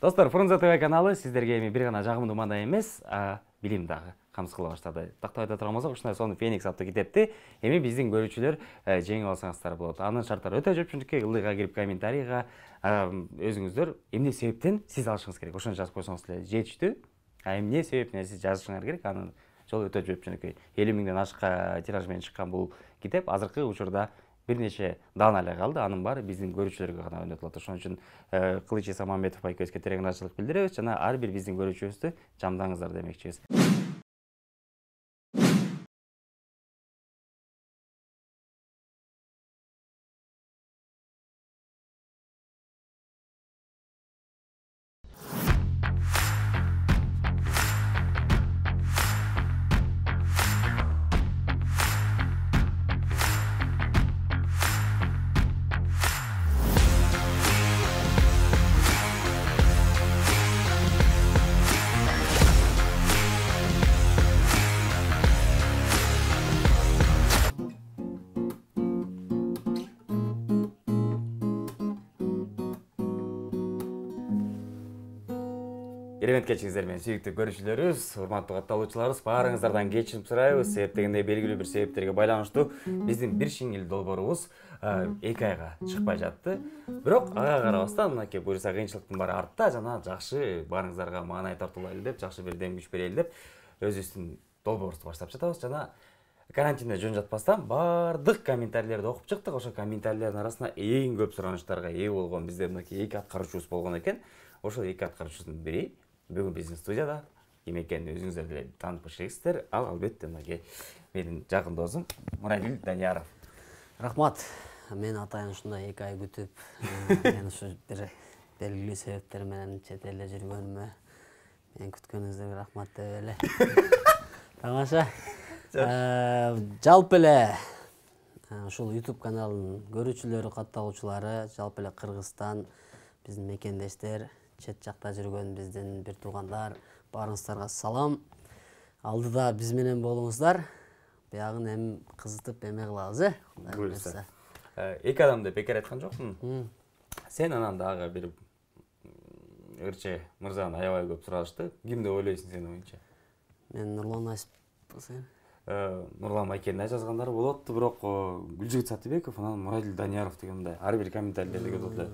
Достар, Фрунзе ТВ каналы сіздерге эми бир гана жагымдуу мана эмес, билим дагы камсыз кыла баштады. Тактап айта турамызбы, ушундай сонун Феникс атты китепти эми биздин көрүүчүлөр жеңип алсаңыздар болот. Анын шарттары өтө жөпчүнчүккө, ылдыйга кирип комментарийга өзүңүздөр эмне себептен сиз алышыңыз керек, ошону жазып койсоңуз деле жетиштүү. Эмне себептен сиз жазышыңар керек, анын жолу өтө жөпчүнүккө. 50 миңден ашка тираж менен чыккан бул китеп азыркы учурда бир нече даана эле калды, анын баары биздин көрүүчүлөргө гана өнөтүлөт. Ошон үчүн Кылыч Иса Мамбетов байкебизге терең ыраазычылык билдиребиз жана ар бир биздин көрүүчүбүздү жамдаңыздар демекчибиз. Керемет кечиңиздер менен сүйүктүү көрүүчүлөрүбүз, урматтуу катталуучуларыбыз, баарыңыздардан кечирим сурайбыз. Себеп дегенде белгилүү бир себептерге байланыштуу биздин бир шиңил долбоорубуз 2 айга чыкпай жатты. Бирок ага карабастан мынакей буюрса кыйынчылыктын баары артта жана жакшы баарыңыздарга маанай тартуулайлы деп, жакшы бир дем күч берели деп өзүбүздүн долбоорубузду баштап жатабыз жана карантинде жөн жатпастан баардык комментарийлерди окуп чыктык. Ошо комментарийлердин арасында эң көп суранычтарга ээ болгон бизде мынакей 2 аткаруучубуз болгон экен. Ошол 2 аткаруучунун бири бүгүн биздин студияда. Ким экенин өзүңүздөр деле таанып келесиздер. Ал албетте мынакей менин жакын досум Мурадил Данияров. Рахмат. Мен атайын ушундай 2 ай күтүп, мен ушу бир белгилүү себептер менен чет элде жүргөнүмө мен күткөнүңүздөргө рахмат деп эле. Тамаша. Жалпы эле ушул YouTube каналынын көрүүчүлөрү, катталуучулары, жалпы эле Кыргызстан, биздин мекендештер, чет жакта жүргөн биздин бир туугандар, баарыңыздарга салам. Алдыда биз менен болуңуздар. Биягын эми кызытып эме кылабыз, Буюрса. 2 адам деп бекер айткан жокмун. Сен анан дагы бир ырче мырзаны аябай көп сурашты. Ким деп ойлойсуң сен оюнча? Мен Нурлан Айсып. Нурлан Майкенде жазгандар болот, бирок Гүлжигит Сатыбеков анан Мурадил Данияров дегенде ар бир комментарийлерди көрүп эле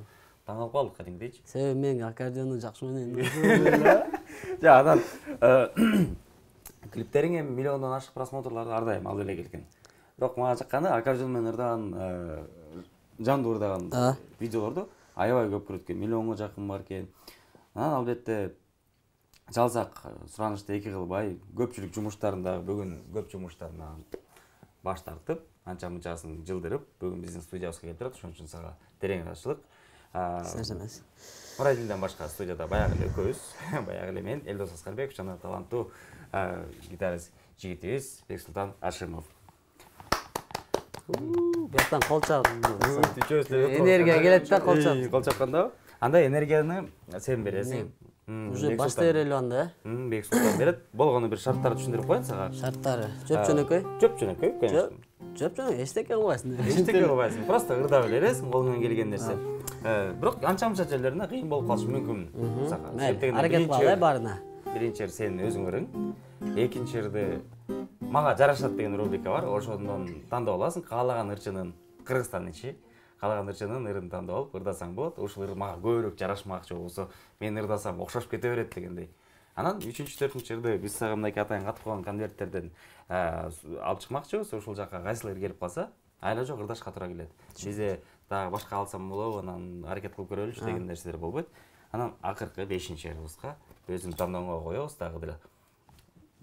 таң калып калдык кадимгидейчи. Себеби мен аккордеонду жакшы ойнойм. Жа анан клиптериң эми миллиондон ашык просмотрларды ар дайым алып эле келген. Бирок мага жакканы аккордеон менен ырдаган, жандуу ырдаган видеолорду аябай көп көрөт экен, миллионго жакын бар экен. Анан албетте жалсак суранычты эки кылбай, көпчүлүк жумуштарын дагы бүгүн көп жумуштарынан баш тартып, анча мынчасын жылдырып, бүгүн биздин студиябызга келип турат. Ошон үчүн сага терең ыраазычылык. Мурадилден башка студияда баягы эле экөөбүз, баягы эле мен, Элдос Аскарбеков жана таланттуу гитарист жигитибиз Бексултан Ашимов. Бияктан кол чап. Энергия келет да, кол чап. Кол чапканда андай энергияны сен бересиң. Уже башта берели анда, Бексултан берет. Болгону бир шарттарды түшүндүрүп коеюн сага. Шарттары жөпчөнөкөй. Жөпчөнөкөй, конечно. Жөпчөнөкөй, эчтеке кылбайсың. Эчтеке кылбайсың. Просто ырдап бересиң, колуңан келген нерсе. Бирок анча-мынча жерлерине кыйын болуп калышы мүмкүн сага. Аракет кылалы баарына. Биринчи сенин өзүң ырың, экинчи ырды мага жарашат деген рубрика бар. Ошондон тандап аласың, каалаган ырчынын Кыргызстан ичи, каалаган ырчынын ырын тандап алып ырдасаң болот. Ушул ыры мага көбүрөөк жарашмакчы болсо, мен ырдасам окшош кете берет дегендей. Анан 3-4 ырды биз сага мындай атайын катып койгон конверттерден алып чыкмакчыбыз. Ушул жакка кайсыл ыр келип калса, айла жок ырдашка туура келет. Бизде дагы башка алсам болобу, анан аракет кылып көрөлүчү деген нерселер болбойт. Анан акыркы 5-чи ырыбызга өзүн тандоого коебуз, дагы деле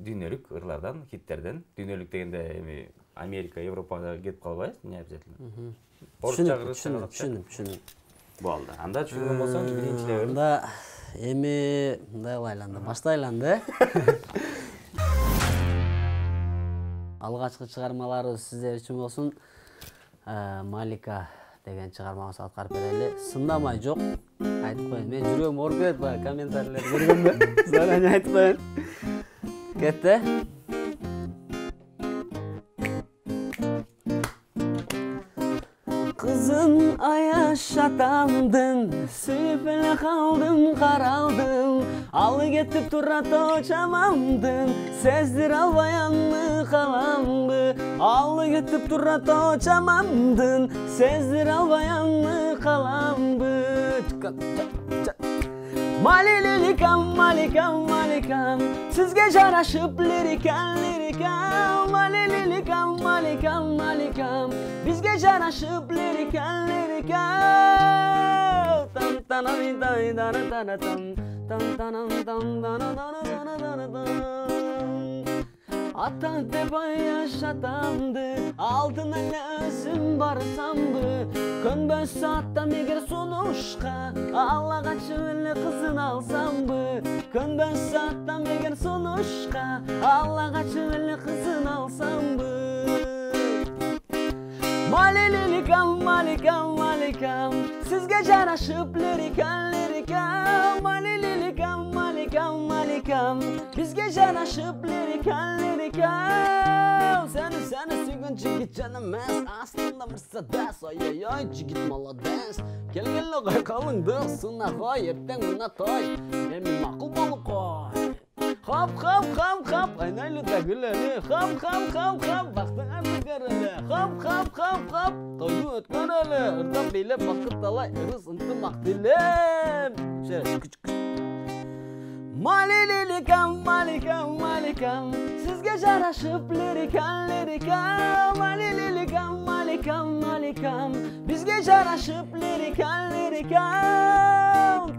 дүйнөлүк ырлардан, хиттерден. Дүйнөлүк дегенде эми Америка, Европада кетип калбайбыз, не обязательно. Түшүндүм. Болду. Анда түшүнгөн болсоң, биринчилеп анда эми мындай кылайлы анда, баштайлы анда. Алгачкы чыгармаларыбыз сиздер үчүн болсун. Малика деген чыгармабызды аткарып берели. Сындамай жок. Айтып коеюн, мен жүрөгүм ооруп кетет баягы комментарийлерди көргөндө. Заранее айтып коеюн. Кетти. kızın ayaş atamdın, suyup ele kaldım karaldım. Alı getip turata çamamdın, sezdir albayanlı kalamdı. Alı getip turata çamamdın, sezdir albayanlı kalamdı. Malililikam, malikam, malikam, sizge jaraşıp lirikam, lirikam. Malililikam, malikam, malikam, bizge jaraşıp lirikam, lirikam. Tam tanam tay dana dana tam, tam tanam tam dana dana dana dana dam. Atan tebayaş atamdı, altına ne özüm barsamdı. Könböz saatta meger sonuşka, Allah'a çöyle kızın alsamdı. Könböz saatta meger sonuşka, Allah'a çöyle kızın alsamdı. Malililikam, malikam, malikam, sizge jaraşıp lirikam, lirikam. Malililikam, malikam, malikam, bizge jaraşıp lirikam, lirikam. Seni sügün çigit canım es, aslında Mercedes. Ay ay ay çigit malades. Gel gel o kalındı suna koy, erten buna toy. Emin makul bolu koy. Hop hop hop hop, aynaylı da güleli. Hop hop hop hop, baktın artık göreli. Hop hop hop hop, toyu ötköreli. Irda beyle bakıp dalay, ırız ıntı makdilim. Şöyle küçük küçük. Malililikam, malikam, malikam, sizge jaraşıp lirikam, lirikam. Malililikam, malikam, malikam, bizge jaraşıp lirikam, lirikam.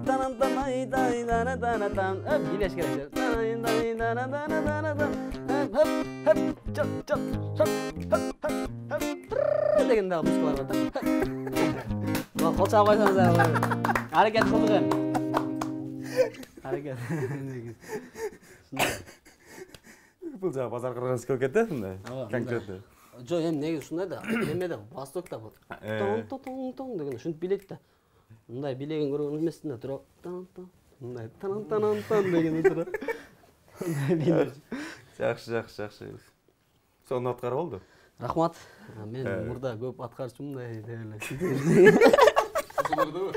Tanam tanay tay dana dana tan. Hep gileş gerekler. Tanay tay dana dana dana tan. Hep hep hep çap çap çap hep hep hep. Degen daha musklar var. Bak kolçağa koysanız abi. Hareket kıldık. Hareket. Бул жана базар кыргызча келип кетти мындай. Конкретно. Жок, эми неге ушундай да, эмеде Востокто бул. Тон тон тон деген ушинтип билет да. Мындай билеген көргөн эмесинде туруп, тон тон. Мындай тан тан тан деген туруп. Мындай билет. Жакшы, жакшы, жакшы. Сонун аткарып болду. Рахмат. Мен мурда көп аткарчумун да эле. Ошолорду.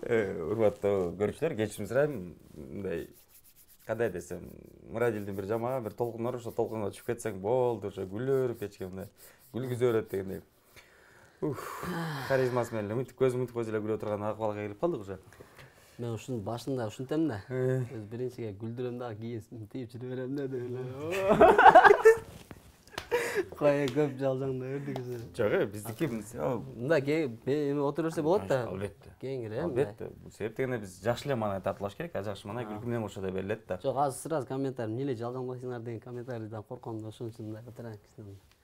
Урматтуу көрүүчүлөр, кечирим сурайм. Мындай кандай десем, мурадилдин бир жамаат, бир толкундар, ошо толкунга түшүп кетсең болду, ошо гүлдөрүп кечке мындай күлгүзө берет дегендей. Харизмасы менен мынтип көзүм мынтип эле күлүп турган акыбалга келип калдык уже. Мен ушун башында ушинтем да. Өз биринчиге күлдүрөм да, кийин тип жүрө берем да деп эле. Кая көп жалжаңда өрдүгүзө. Жок, биздики мындай эми отура берсе болот да. Албетте. Кеңири, албетте. Бул себеп дегенде биз жакшы эле маанай тартылаш керек, а жакшы маанай күлкү менен кошо да берилет да. Жок, азыр сразу комментарий, эмне эле жалжаңбайсыңар деген комментарийден корком да, ошон үчүн мындай отурайын.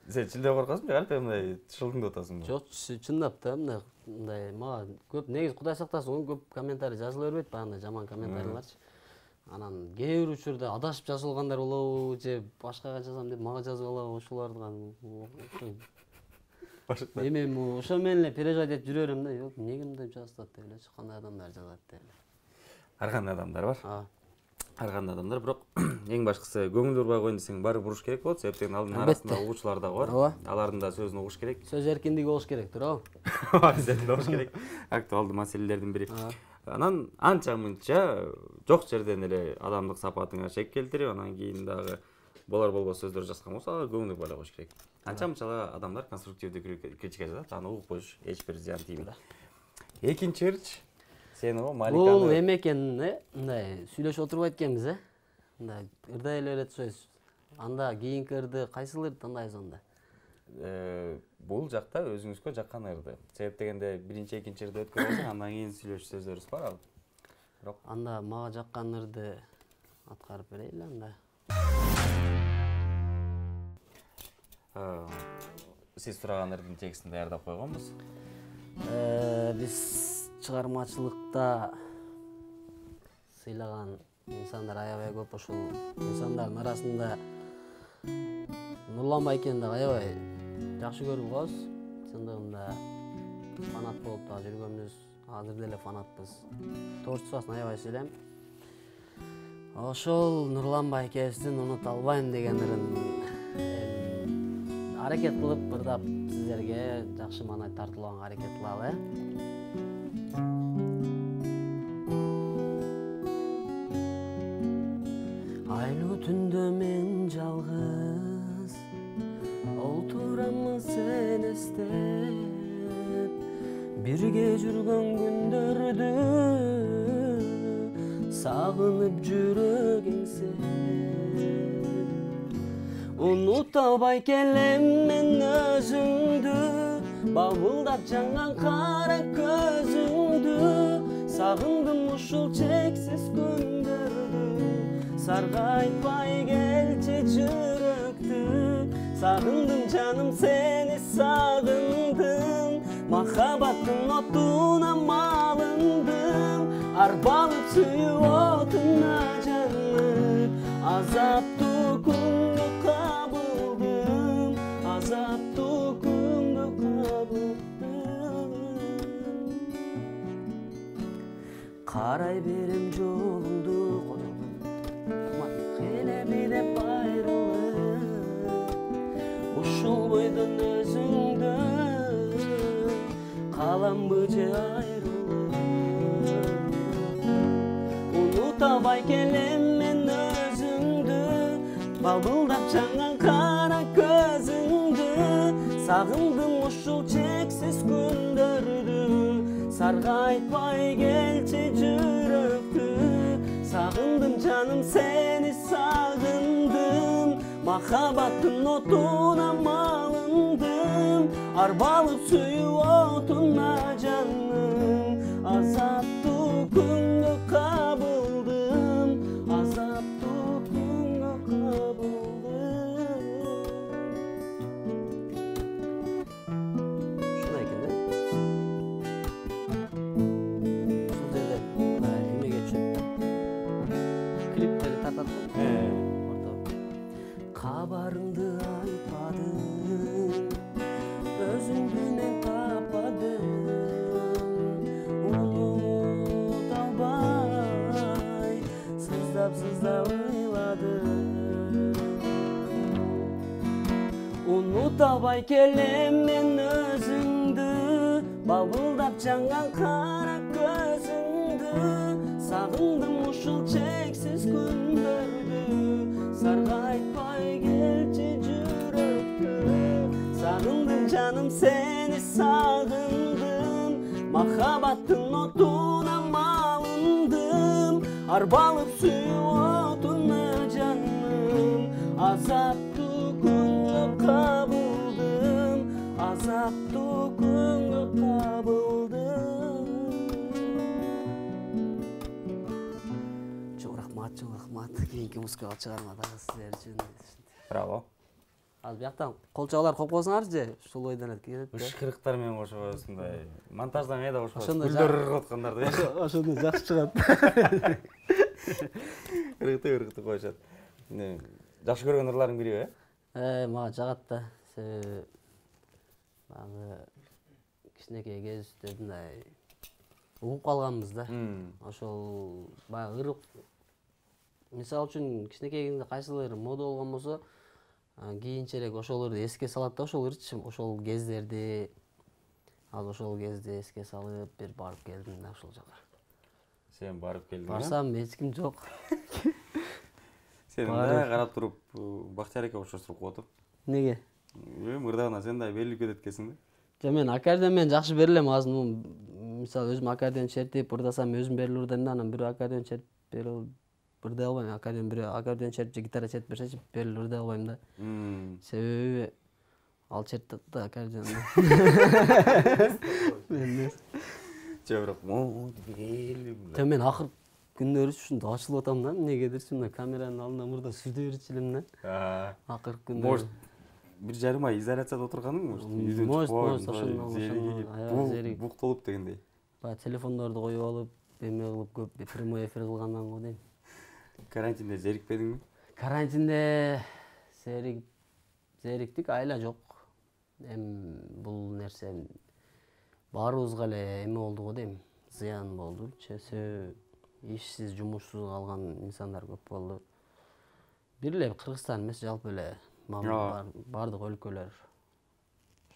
Сен чындап коркосуңбу, албетте мындай шылдыңдап атасыңбы? Жок, чындап да, мындай мага көп негизи Кудай сактасын, көп комментарий жазыла бербейт, баягындай жаман комментарийлерчи. Анан кээ бир учурда адашып жазылгандар болобу, же башкага жазам деп мага жазып алабы, ошолордун эми ошо менен эле переживать этип жүрө берем да. Жок, эмнеге мындай жазат деп элечи, кандай адамдар жазат деп эле. Ар кандай адамдар бар. Ар кандай адамдар, бирок эң башкысы көңүл бурбай коеюн десең баары буруш керек болот, себептен алдын арасында угуучулар да бар. Алардын да сөзүн угуш керек. Сөз эркиндиги болуш керек, туурабы? Обязательно болуш керек. Актуалдуу маселелердин бири. Анан анча мынча жок жерден эле адамдык сапатыңа шек келтирип, анан кийин дагы болор болбос сөздөр жазган болсо көңүл бурбай коюш керек. Анча мынча адамдар конструктивдүү критика жазат, аны угуп коюш эч бир зыян тийбейт. Экинчи ырч сен о Маликаны. Бул эме экен, мындай сүйлөшүп отурбайт экенбиз, мындай ырдай эле өтөбүз. Анда кийинки ырды кайсыл ырды тандайбыз анда? Бул жакта өзүңүзгө жаккан ырды. Себеп дегенде биринчи, экинчи ырды өткөрүп алсаң, андан кийин сүйлөшүү сөздөрүбүз бар ал. Бирок анда мага жаккан ырды аткарып берейли анда. Сиз сураган ырдын текстин даярдап койгонбуз. Биз чыгармачылыкта сыйлаган инсандар аябай көп, ошол инсандардын арасында Нурлан Байкенди аябай жакшы көрүп коебуз. Чындыгында фанат болуп да жүргөнбүз, азыр деле фанатпыз. Творчествосын аябай сүйлөйм. Ошол Нурлан Байкебиздин унута албайм деген ырын аракет кылып ырдап сиздерге жакшы маанай тартуулганга аракет кылалы. Айлуу түндө мен жалгыз отурамын сени эстеп, бирге жүргөн күндөрдү сагынып жүрөк эңсеп. Unuta албай келем мен өзүңдү, балбылдап жанган кара көзүңдү. Сагындым ушул чексиз күндөрдү, саргайтпай келчи жүрөктү. Сагындым жаным сени сагындым, махаббаттын отуна малындым. Арбалып сүйүп отуна жаным, азаптуу күндү кабылдым, азаптуу күндү кабылдым. Карай берем жолуңду, келеби деп айрылып, ушул бойдон өзүңдө каламбы же айрылып. Unuta албай келем мен өзүңдү, балбылдап жанган кара көзүңдү. Сагындым ушул чексиз күндөрдү, саргайтпай келчи жүрөктү. Сагындым жаным сени сагындым, махаббаттын отуна малындым. Арбалып сүйүп отуна жаным, азаптуу күндү кабылдым, азаптуу күндү кабылдым. Ушундай экен да. Ушул жерде эмеге түшүп клиптерди тартат го. Кабарыңды айтпадым, өзүңдү мен таппадым. Unuta албай сыздап ыйладым. Unuta албай келем мен өзүңдү, балбылдап жанган кара көзүңдү. Сагындым ушул чексиз күндөрдү, саргайтпай келчи жүрөктү. Сагындым жаным сени сагындым, махаббаттын отуна малындым. Арбалып сүйүп отуна жаным, азаптуу күндү кабылдым, азаптуу күндү кабылдым. Чоң рахмат. Кийинки музыкага чыгармадагы сиздер үчүн. Браво. Азыр бияктан колчоолор коюп койсоңарчы же ушул ойдон келет да. Ышкырыктар менен кошуп ушундай монтаждан эде кошуп Ошондо гүлдөр аткандарды. Ошондо жакшы чыгат. Ырыкты коюшат. Жакшы көргөн ырларың бириби, Мага жагат да. Себеби баягы кичинекей кезибизде мындай угуп калганбыз да. Ошол баягы ырык, мисалы үчүн кичинекей кезинде кайсылыр мода болгон болсо, кийинчерээк ошолорду эске салат да, ошол кездерди. Ал ошол кезде эске салып бир барып келдим да ошол жака. Сен барып келдиң. Барсам эч ким жок. Сен да карап туруп Бактияр окшоштуруп коет. Неге? Мырдагына сен да белгилүү кетет экенсиң да. Жок, мен аккордеон менен жакшы берилем. Азыр мисалы өзүм аккордеон чертип ырдасам өзүм берилип ырдайм да, анан бирөө аккордеон чертип берип ырдай албайм. Аккордеон чертип же гитара чертип берсечи берилип ырдай албайм да. Себеби ал чертет да аккордеонду. Жок, мен акыр күндөрү ушундай ачылып атам да, эмнегедирчи мына камеранын алдында мурда сүрдө берчү элем да. Акыркы күндө. Может, 1,5 ай изоляцияда отурганың, может, бук толуп дегендей. Баягы телефондорду коюп алып, эме кылып көп прямой эфир кылгандан го дейм. Карантинде зерикпедиңби? Карантинде зериктик, айла жок. Бул нерсе баарыбызга эле эме болду го дейм, зыян болду. Себеби ишсиз, жумушсуз калган инсандар көп болду. Бир эле Кыргызстан эмес, жалпы эле баардык өлкөлөр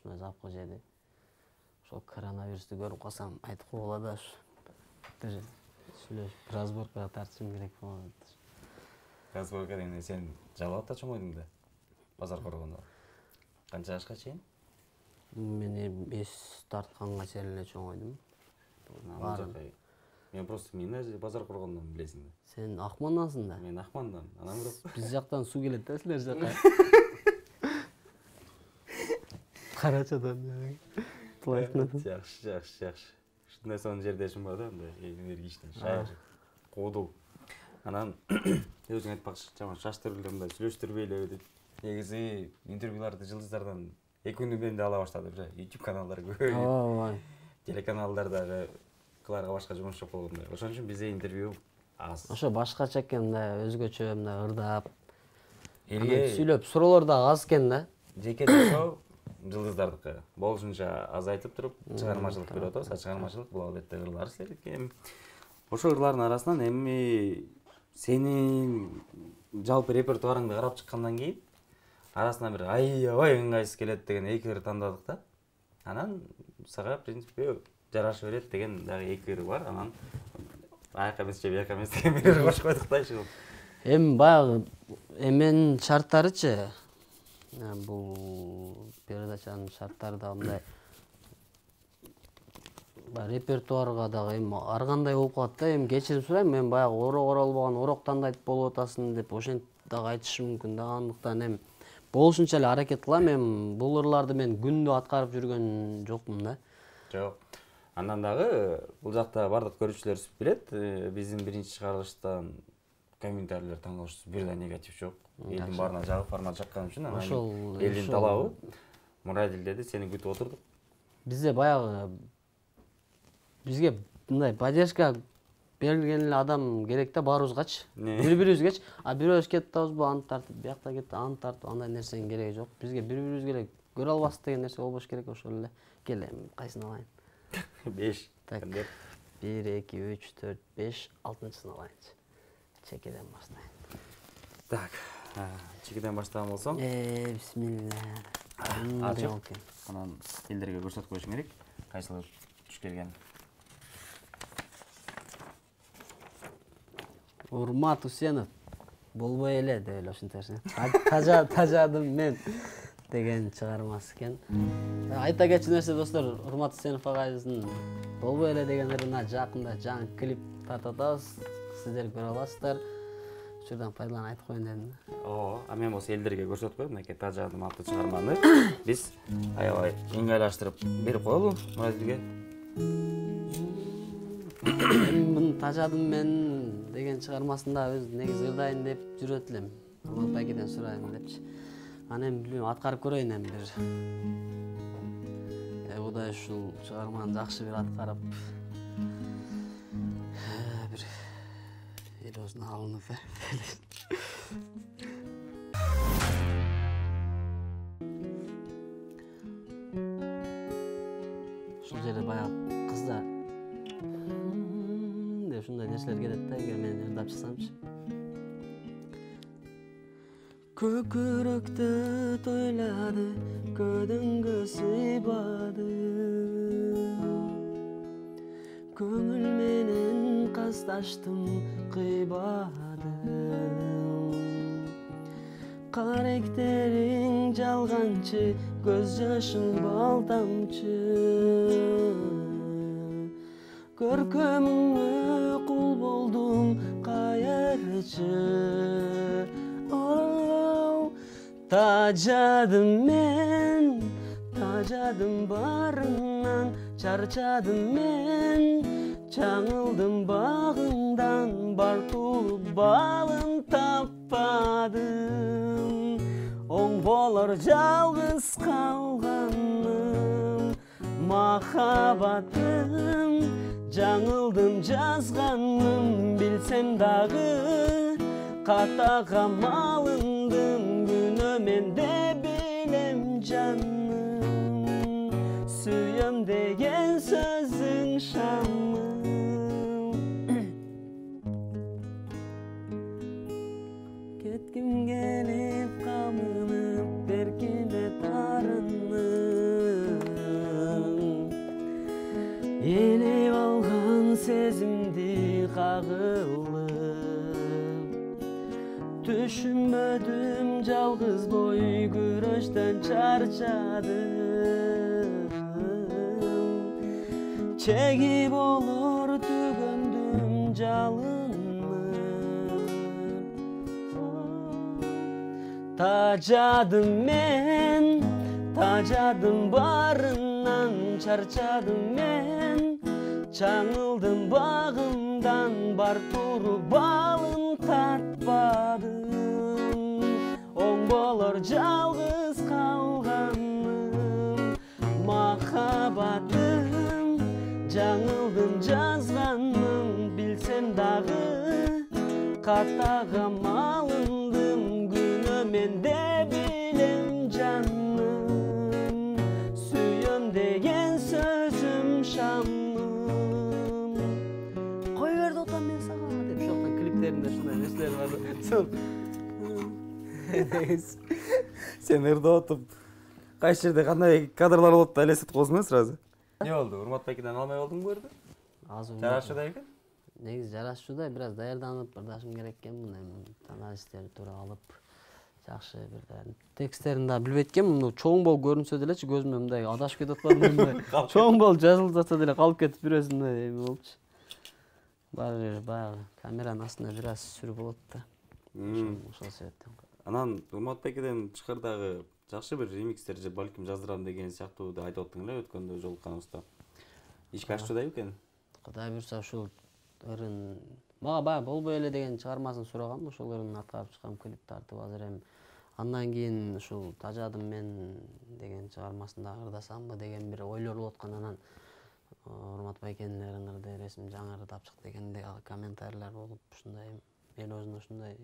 ушундай запкы жеди. Ошол коронавирусту көрүп калсам айтып койгула да бир сүйлөшүп разборкага тартышым керек болот. Разборка дегенде сен жалап чоңойдуң да базар коргондо. Канча жашка чейин? Мен эс тартканга чейин эле чоңойдум. Мен просто базар коргондон билесиң да. Сен Акмандансың да? Мен Акмандан. Анан бирок Биз жактан суу келет да силер жакка. Карачадан. Жакшы. Ушундай сонун жердешим бар да, мындай энергичный, шайыр, куудул. Анан өзүң айтпакчы, жаман шаштырып эле мындай сүйлөштүрбөй эле деп. Негизи интервьюларды жылдыздардан 2 күндүн менде ала баштады уже. YouTube каналдары көбөйүп. Ооба. Телеканалдардагы кыларга башка жумуш жок болгондой. Ошон үчүн бизде интервью аз. Ошо башкача экен да, өзгөчө мындай ырдап. Элге Сүйлөп суроолор да аз экен да. жеке жашоо жылдыздардыкы болушунча азайтып туруп чыгармачылык берип атабыз. Чыгармачылык бул албетте ырлар силердики. Ошо ырлардын арасынан эми сенин жалпы репертуарыңды карап чыккандан кийин арасынан бир аябай ыңгайсыз келет деген 2 ыр тандадык да. Анан сага в принципе жараша берет деген дагы 2 ыр бар. Анан аяка эмес же бияка эмес деген бир ыр кошуп койдук да ушул. Эми баягы эменин шарттарычы бул передачанын шарттары да мындай репертуарга дагы эми ар кандай болуп калат да. Эми кечирим сурайм, мен баягы орок оролбогон орок тандайт болуп атасың деп ошентип дагы айтышым мүмкүн да. Андыктан эми болушунча эле аракет кылам. Эми бул ырларды мен күндө аткарып жүргөн жокмун да. Жок. Андан дагы бул жакта бардык көрүүчүлөрүбүз билет. Биздин биринчи чыгарылыштан комментарийлер таңдалышыбыз бир да негатив жок. Элдин баарына жагып формат чаккан үчүн анан элдин талабы Мурадил деди, сени күтүп отурдук. Бизде баягы бизге мындай поддержка берилген эле адам керек да баарыбызгачы. Бири-бирибизгечи. А бирөөбүз кетип атабызбы, аны тартып, биякта кетип, аны тартып, андай нерсенин кереги жок. Бизге бири-бирибизге эле көрө албасын деген нерсе болбош керек, ошол эле. Кел эми кайсын алайын? 5. Так. 1, 2, 3, 4, 5, 6-чысын алайынчы. Чекеден баштайын. Так. Чекеден баштаган болсом. Бисмилла. Ачык. Анан элдерге көрсөтүп коюшуң керек. Кайсылыр туш келген. Урмат Усенов болбой эле деп эле ушинтесиң. Тажадым мен деген чыгармасы экен. Айта кетчү нерсе достор, Урмат Усенов агайыбыздын болбой эле деген ырына жакында жаңы клип тартып атабыз. Сиздер көрө аласыздар. Ушурдан пайдаланып айтып коеюн дедим. А мен болсо элдерге көрсөтүп коем, мынакей Тажадым аттуу чыгарманы биз аябай ыңгайлаштырып берип коелу Мурадилге. Мен Тажадым мен деген чыгармасында өз негизи ырдайын деп жүрөт элем. Урмат байкеден сурайын депчи. Аны эми билбейм, аткарып көрөйүн эми бир. Кудай ушул чыгарманы жакшы бир аткарып бир элосуна алынып ушул жерде баягы кыздар деп ушундай нерселер келет да, эгер мен ырдап чыксамчы. Көкүрөктү тойлады, көдөңгө сыйбады. Көңүл менен касташтым, кыйбадым. Каректериң жалганчы, көз жашың балтамчы. Көркөмүңө кул болдум, кайырчы. Тажадым мен, тажадым барыңнан, чарчадым мен, жаңылдым багыңдан, бар тулуп балын таппадым. Оң болор жалгыз калганым, махаббатым, жаңылдым жазганым, билсем дагы катага малындым. Мен de bilem canım, suyum деген sözün şamım. Ketkim gelip kamınıp, berkime tarınıp. Елеп алған сезімді қағылып, түшінбедім жалғыз бой күрөштен чарчадым. Чегип олор түгөндүм жалынып, тажадым мен, тажадым барынан чарчадым мен, чаңылдым бағымдан бар туруп балын тартпадым. Оң болор жалғыз қалғаным, махаббатым, жаңылдым жазғаным, білсем дағы қатаға малындым, күнө менде білем жаным, сүйем деген сөзім шамым. Қой берді отам мен саған деп жоқтан клиптерінде шындай нәрселер бар. Сен ырда отуп кайсы жерде кандай кадрлар болот да элестетип коесуң да сразу. Не болду? Урмат Байкеден алмай болдуңбу бу жерде? Жарашчудай экен? Негизи жарашчудай, бир аз даярданып бардашым керек экен, мындай анализдер туура алып, жакшы бир тексттерин да билбейт экенмин, муну чоң болуп көрүнсө делечи көзүмө мындай адашып кетип аткандым, мындай чоң болуп жазылып жатса деле калып кетип бир өзү мындай эме болупчу. Баягы камеранын астында бир аз сүрүп болот да. Ошол себептен. Анан Урмат Байкеден тышкардагы жакшы бир ремикстер же балким жаздырам деген сыяктуу да айтып аттың эле өткөндө жолукканыбызда. Ишке ашчудай экен. Кудай буйрса ушул ырын мага баягы болбой эле деген чыгармасын сурагам, ошол ырын аткарып чыккам, клип тартып азыр эми. Андан кийин ушул тажадым мен деген чыгармасында ырдасамбы деген бир ойлор болуп аткан. Анан Урмат Байкенин ырыңырды ресим жаңы ырдап чык дегенде комментарийлер болуп, ушундай эл өзүнө ушундай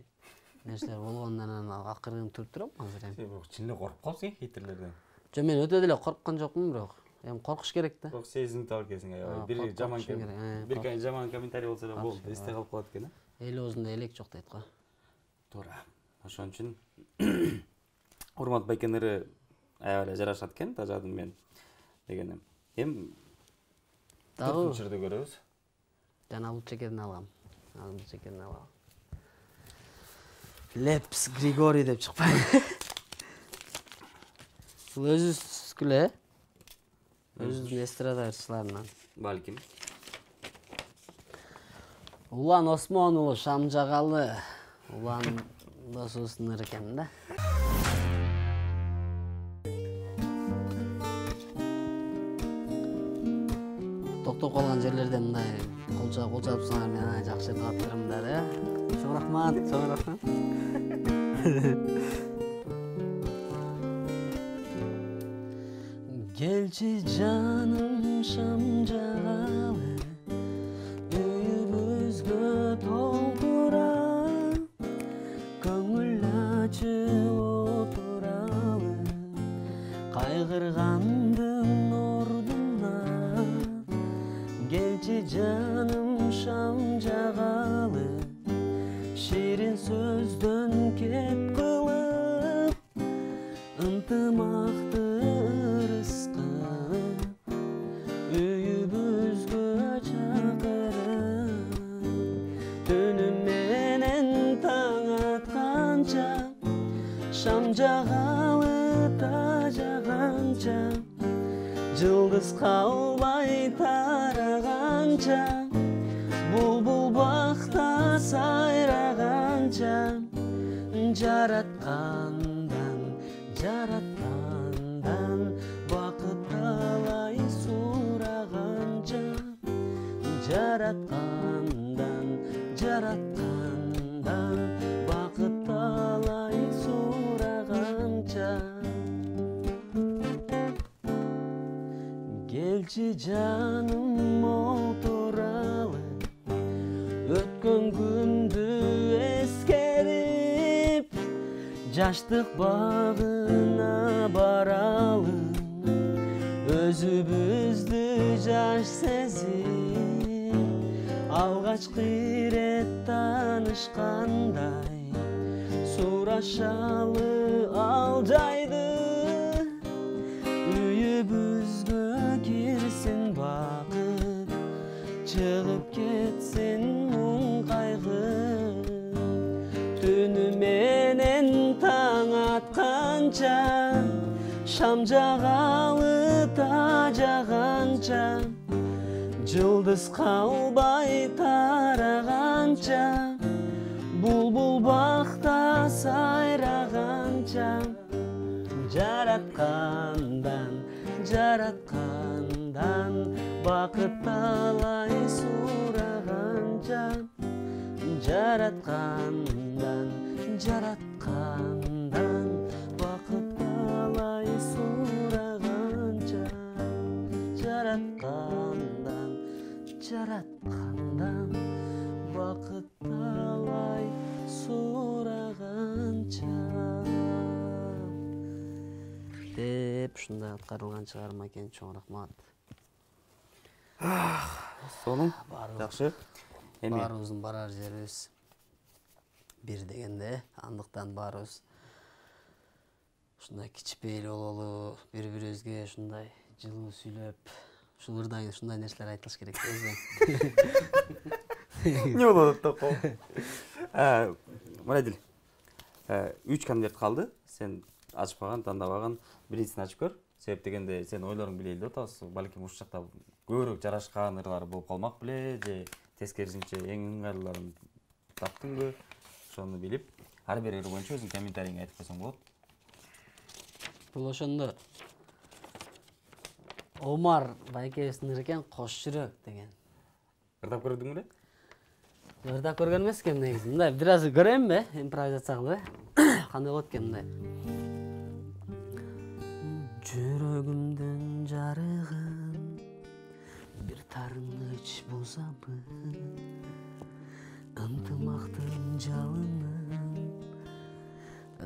нерселер болгондон анан акырын туруп турам азыр эми. Сен чын эле коркуп калсың хейтерлерден. Жок, мен өтө деле корккон жокмун, бирок эми коркуш керек да. Кок сезимди алып келсиң, аябай. Бир жаман комментарий болсо да болду, эсте калып калат экен, Эл өзүндө элек жок дейт го. Туура. Ошон үчүн Урмат Байкен ыры аябай жарашат экен, тажадым мен дегени. Эми дагы жерде көрөбүз. Жана бул чекерин алгам. Бул чекерин алгам. Лепс Григорий деп чыкпай. Бул өзүбүздүкү эле. Өзүбүздүн эстрада ырчыларынан. Балким. Улан Осмон уулу Шамжагалы. Улан досубуздун ыры экен да. Токтоп калган жерлерде мындай кол чапсаңар мен жакшы каттырым да. Чоң рахмат, чоң рахмат. Келчи жаным Шамжагалы, үйүбүзгө толтура, көңүл ачып отуралы, кайгыргандын ордуна. Келчи жаным Шамжагалы, ширин сөздөн кеп кылып, ынтымакты ырыскып, үйүбүзгө чакырып, түнү менен таң атканча, Шамжагалы тажаганча, жылдыз калбай тараганча, булбул бакта сайраганча, жараткандан бакыт талай сураганча, жараткандан бакыт талай сураганча. Келчи жаным отуралы, өткөн күндү эскерип, жаштык багына баралы, өзүбүздү жаш сезип, алгачкы ирет таанышкандай, сурашалы ал жайды, үйүбүзгө кирсин бакыт. чыгып кетсин муң кайгы, түнү менен таң атканча, шам жагалы та жаганча, жылдыз калбай тараганча, булбул бакта сайраганча, жараткандан бакыт талай сураганча, жараткандан бакыт талай сураганча, жараткандан бакыт талай сураганча деп ушундай аткарылган чыгарма экен. Чоң рахмат. Сонун жакшы. Эми Баарыбыздын барар жерибиз бир дегенде, андыктан баарыбыз ушундай кичпейил бололу, бири-бирибизге ушундай жылуу сүйлөп, ушул ырдан ушундай нерселер айтылыш керек өзү. эмне болуп атат да? Мырадил. 3 конверт калды. Сен ачпаган, тандабаган, биринчисин ачып көр. Себеп дегенде сен ойлоруң билейли деп атабыз. Балким ушул жакта көбүрөөк жарашкан ырлар болуп калмак беле, же тескерисинче эң ыңгайлууларын таптыңбы? Ошону билип, ар бир ыр боюнча өзүң комментарийиңди айтып койсоң болот. Бул ошондо Омар байкебиздин ыры экен, кош жүрөк деген. Ырдап көрдүңбү беле? Ырдап көргөн эмес экен негизи. Мындай бир аз көрөйүнбү? Импровизация кылып, кандай болот экен мындай. Жүрөгүмдүн жарыгын бир тарынгыч бузабын, ынтымактын жалынын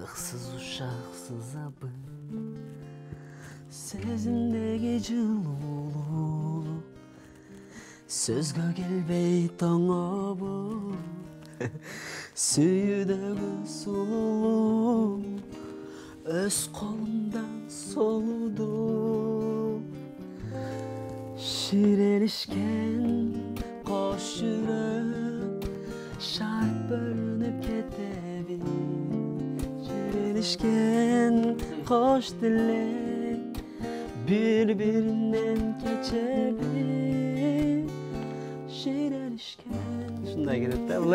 ыксыз ушаксыз абын, сезимдеги жылуулук сөзгө келбей тоңобу, сүйүүдөгү сулуулук өз колумдан солуду, ширелишкен кош жүрөк шарт бөлүнүп кетеби, ширелишкен кош тилек бири-биринен кечеби, ширелишкен. Ушундай келет да бул.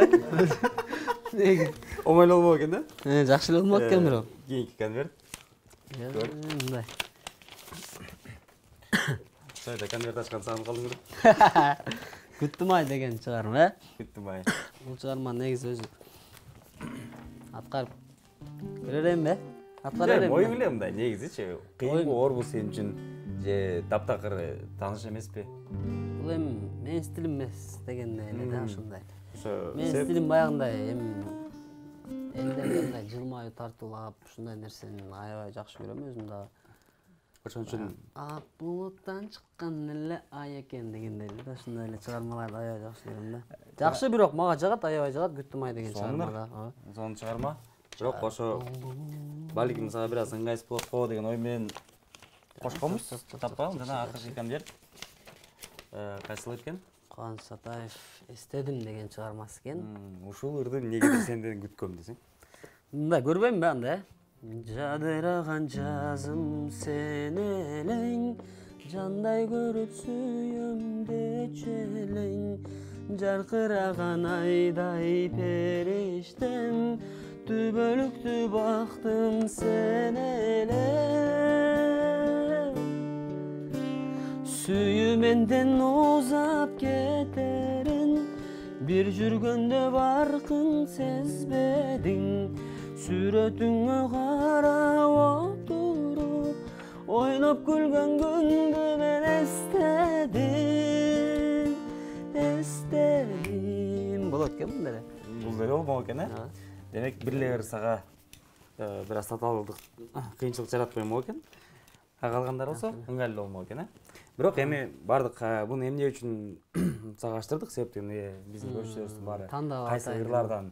Оңой болбок экен да? Жакшы эле болмок экен бирок. Кийинки конверт. Мындай. Сайда конверт ачкан сагынып калдың беле? Күттүм ай деген чыгарма, Күттүм ай. Бул чыгарма негизи өзү аткарып көрөйүнбү? Аткара берем. Ой билем мындай негизичи. Кыйын оорбу сен үчүн же таптакыр тааныш эмеспи? Бул эми менин стилим эмес дегенде эле да ошондой. Ошо Менин стилим баягындай эми элдерге мындай жылмаюу тартуулап ушундай нерсени аябай жакшы көрөм өзүм дагы. ошон үчүн Ак булуттан чыккан эле ай экен дегендей да ошондой эле чыгармаларды аябай жакшы көрөм да. Жакшы бирок мага жагат, аябай жагат Күттүм ай деген чыгарма да. сонун чыгарма. Бирок ошо балким сага бир аз ыңгайсыз болот го деген ой менен кошконбуз. Таппадым жана акыркы конверт. Кайсыл экен? Кубаныч Сатаев эстедим деген чыгармасы экен. Ушул ырды эмнегедир сенден күткөм десең. Мындай көрбөймүнбү анда? Жадыраган жазым сен элең, жандай көрүп сүйөм дечү элең, жаркыраган айдай периштем, түбөлүктү бактым сен элең. Сүйүү менден узап кетерин, бир жүргөндө баркын сезбедиң, сүрөтүңө карап отуруп, ойноп күлгөн күндү мен эстедим. Болот экен мындай эле. Бул деле болмок экен, Демек бир эле сага бир аз татаалдык кыйынчылык жаратпай болмок экен. Калгандар болсо ыңгайлуу болмок экен, Бирок эми бардык буну эмне үчүн сага ачтырдык себептен биздин көрүүчүлөрүбүздүн баары кайсы ырлардан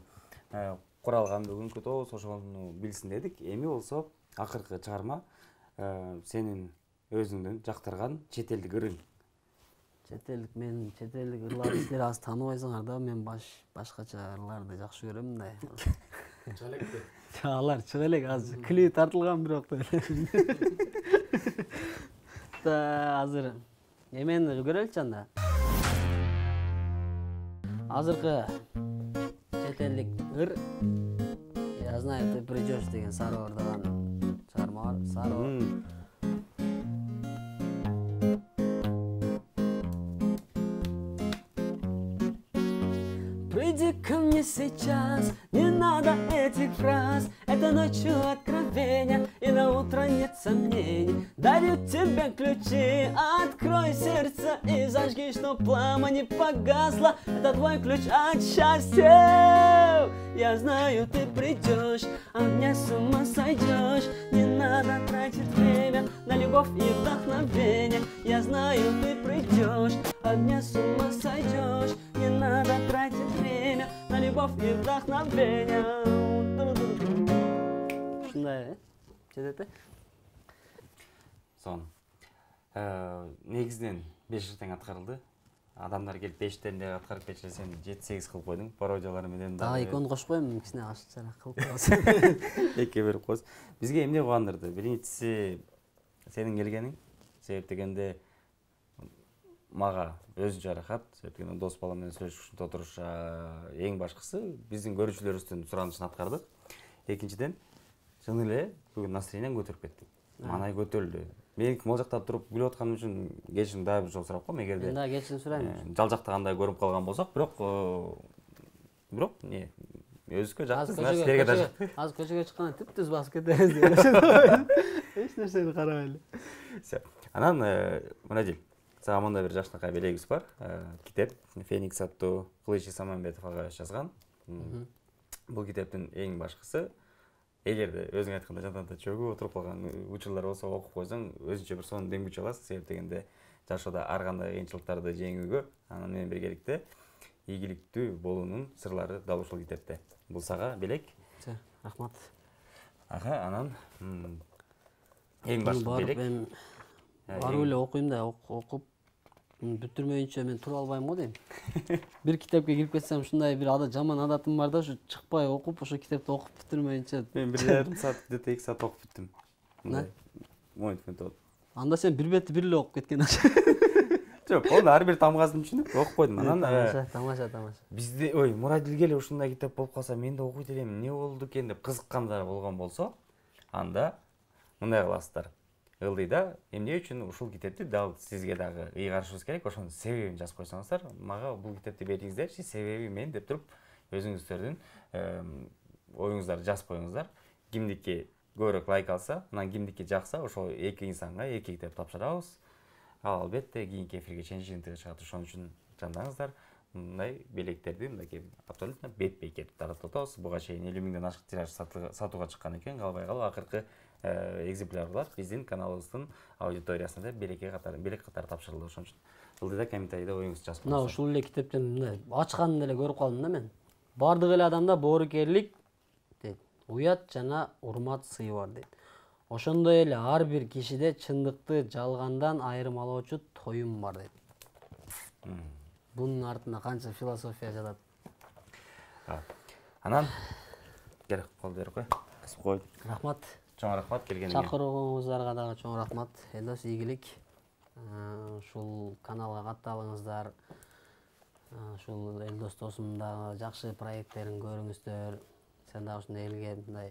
куралган бүгүнкү тобус ошону билсин дедик. Эми болсо акыркы чыгарма сенин өзүңдүн жактырган чет элдик ырың. чет элдик ырларды силер аз тааныбайсыңар да, мен башкача ырларды жакшы көрөм да. Чалекте. Алар чыга элек азыр клип тартылган бирок да. Азыр эмени көрөлүчү анда. Азыркы чет элдик ыр Я знаю, ты придешь деген сары ордоган чыгарма бар. Сары Приди ко мне сейчас, не надо этих фраз. Это ночью откровения, и на утро нет сомнений. Дарю тебе ключи, открой сердце и зажги, чтоб пламя не погасло. Это твой ключ от счастья. Я знаю, ты придешь, а мне с ума сойдешь. Не надо тратить время на любовь и вдохновение. Я знаю, ты придешь, а мне с ума сойдешь. Не надо тратить время на любовь и вдохновение. Шундай, жетети? Сон. Негизинен 5 ертең аткарылды. Адамдар келип 5-тен аткарып кетсе, сен 7-8 кылып койдуң. Пародиялар менен дагы 2 кошуп коем, кичине ашыкчараак кылып коебуз. 2 берип коебуз. Бизге эмне кубандырды? Биринчиси сенин келгениң. Себеп дегенде мага өзүнчө аракат, себеп дегенде дос бала менен сүйлөшүп ушунда отуруш эң башкысы биздин көрүүчүлөрүбүздүн суранышын аткардык. Экинчиден, чын эле бүгүн настроением көтөрүп кеттик. Манай көтөрүлдү. Мен могул жакта туруп күлүп атканым үчүн кечирим дагы бир жолу сурап коем, эгерде. Мен дагы кечирим сурайм. Жалжактагандай көрүнүп калган болсок, бирок эмне өзүбүзгө жакты, силерге да жакты. Азыр көчөгө чыкканда түп-түз басып кетебиз деп эле. Эч нерсени карабай эле. Анан мына жил сага мындай бир жакшынакай белегибиз бар. Китеп Феникс аттуу Кылыч Исамамбетов ага жазган. Бул китептин эң башкысы эгерде өзүң айткандай жантанда чөгүп отуруп калган учурлар болсо окуп койсоң, өзүнчө бир сонун дем күч аласың. Себеп дегенде жашоодо ар кандай кыйынчылыктарды жеңүүгө, анан менен биргеликте ийгиликтүү болуунун сырлары дал ушул китепте. Бул сага белек. Рахмат. Анан эң башкы белек. Мен барып эле окуйм да, окуп бүтүрмөйүнчө мен тура албайм го дейм. Бир китепке кирип кетсем, ушундай бир жаман адатым бар да, ушу чыкпай окуп, ошо китепти окуп бүтүрмөйүнчө. Мен 1,5 саат, где-то 2 саат окуп бүттүм. Мындай. Момент метод. Анда сен бир бетти бир эле окуп кеткен. Жок, оны ар бир тамгасын түшүнүп окуп койдум. Анан тамаша. Бизде Мурадилге эле ушундай китеп болуп калса, мен да окуйт элем, эмне болду экен деп кызыккандар болгон болсо, анда мындай кыласыздар. Ылдыйда эмне үчүн ушул китепти дал сизге дагы ыйгарышыбыз керек, ошонун себебин жазып койсоңуздар, мага бул китепти бериңиздерчи, себеби мен деп туруп өзүңүздөрдүн оюңуздарды жазып коюңуздар. Кимдики көбүрөөк лайк алса, анан кимдики жакса, ошол эки инсанга эки китеп тапшырабыз. Ал албетте кийинки эфирге чейин жыйынтыгы чыгат, ошон үчүн жандаңыздар. Мындай белектерди мындай абсолютно бетпей таратып атабыз. Буга чейин 50 миңден ашык тираж сатууга чыккан экен. Калбай калып акыркы экземплярлар биздин каналыбыздын аудиториясында белек катары тапшырылды. Ошон үчүн ылдыйда комментарийде оюңузду жазып коюңуздар. Мына ушул эле китептен мындай ачканын эле көрүп калдым да мен. Бардык эле адамда боорукерлик дейт. Уят жана урмат сыйы бар дейт. Ошондой эле ар бир кишиде чындыкты жалгандан айырмалоочу тоюм бар дейт. Бунун артында канча философия жатат. Анан керек кол берип кой. Кысып кой. Рахмат. Чоң рахмат келгениңе. Чакырууңуздарга дагы чоң рахмат. Элдос ийгилик. Ушул каналга катталыңыздар. Ушул Элдос досумдун дагы жакшы проекттерин көрүңүздөр. Сен дагы ушундай элге мындай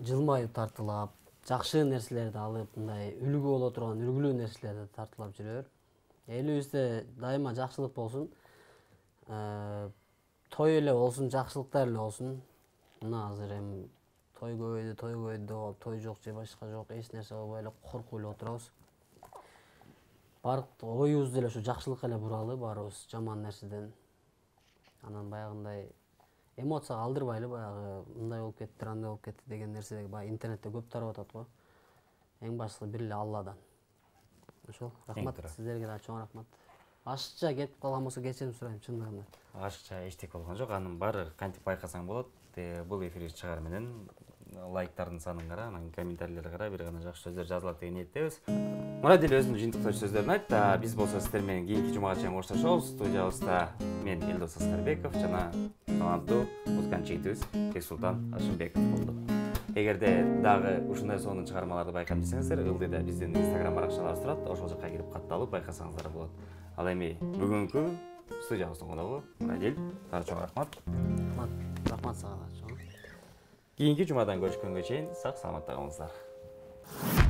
жылмайып тартылап, жакшы нерселерди алып, мындай үлгү боло турган, үлгүлүү нерселерди тартылап жүрөр. Элибизде дайыма жакшылык болсун. Той эле болсун, жакшылыктар эле болсун. Мына азыр эми той көбөйдү деп, той жок же башка жок, эч нерсе болбой эле коркуп эле отурабыз. Бардык оюбузду эле ушу жакшылыкка эле буралы, баарыбыз жаман нерседен. Анан баягындай эмоцияга алдырбайлы, баягы мындай болуп кетти, андай болуп кетти деген нерсе баягы интернетте көп тарап атат го. Эң башкысы бир эле Алладан. Ошол. Рахмат сиздерге да чоң рахмат. Ашыкча кетип калган болсо кечирим сурайм, чындыгында. Ашыкча эчтеке болгон жок, анын баары кантип байкасаң болот. Бул эфирге чыгаар менен лайктардын санын кара, анан комментарийлерди кара, бир гана жакшы сөздөр жазылат деген ниеттебиз. Мурат эл өзүнүн жыйынтыктоочу сөздөрүн айтты. Биз болсо сиздер менен кийинки жумага чейин коштошобуз. Студиябызда мен Элдос Аскарбеков жана таланттуу музыкант жигитибиз Бексултан Ашымбеков болду. Эгерде дагы ушундай сонун чыгармаларды байкап десеңиздер, ылдыйда биздин Instagram баракчаларыбыз турат. Ошол жака кирип катталып байкасаңыздар болот. Ал эми бүгүнкү студиябыздын коногу Мурат эл, чоң рахмат. Рахмат сага. Кийинки жумадан көрүшкөнгө чейин сак саламатта калыңыздар.